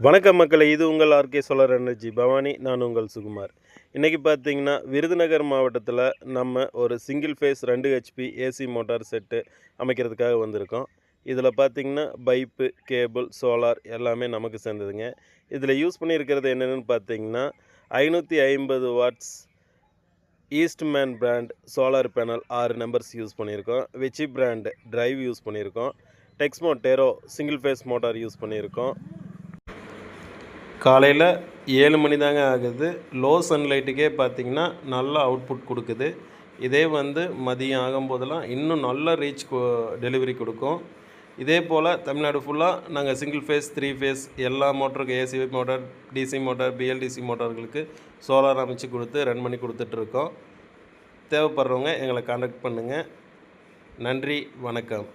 வணக்கம் மக்களே, இது உங்கள் ஆர்கே சோலார் எனர்ஜி பவானி. நான் உங்கள் சுகுமார். இன்றைக்கி பார்த்தீங்கன்னா விருதுநகர் மாவட்டத்தில் நம்ம ஒரு single phase 2 HP AC motor set அமைக்கிறதுக்காக வந்திருக்கோம். இதில் பார்த்திங்கன்னா பைப்பு, கேபிள், சோலார் எல்லாமே நமக்கு சேர்ந்ததுங்க. இதில் யூஸ் பண்ணியிருக்கிறது என்னென்னு பார்த்தீங்கன்னா 550 watts Eastman brand solar panel 6 numbers use பண்ணியிருக்கோம். வெச்சி பிராண்ட் டிரைவ் யூஸ் பண்ணியிருக்கோம். டெக்ஸ்மோ டெரோ சிங்கிள் ஃபேஸ் மோட்டார் யூஸ் பண்ணியிருக்கோம். காலையில் 7 மணி தாங்க ஆகுது. லோ சன்லைட்டுக்கே பார்த்திங்கன்னா நல்ல அவுட்புட் கொடுக்குது. இதே மதியம் ஆகும்போதெல்லாம் இன்னும் நல்ல ரீச் டெலிவரி கொடுக்கும். இதே போல் தமிழ்நாடு ஃபுல்லாக நாங்கள் சிங்கிள் ஃபேஸ் 3 ஃபேஸ் எல்லா மோட்டருக்கு AC motor, DC motor, BLDC மோட்டார்களுக்கு சோலார் அமைச்சு கொடுத்து ரன் பண்ணி கொடுத்துட்ருக்கோம். தேவைப்படுறவங்க எங்களை கான்டாக்ட் பண்ணுங்கள். நன்றி, வணக்கம்.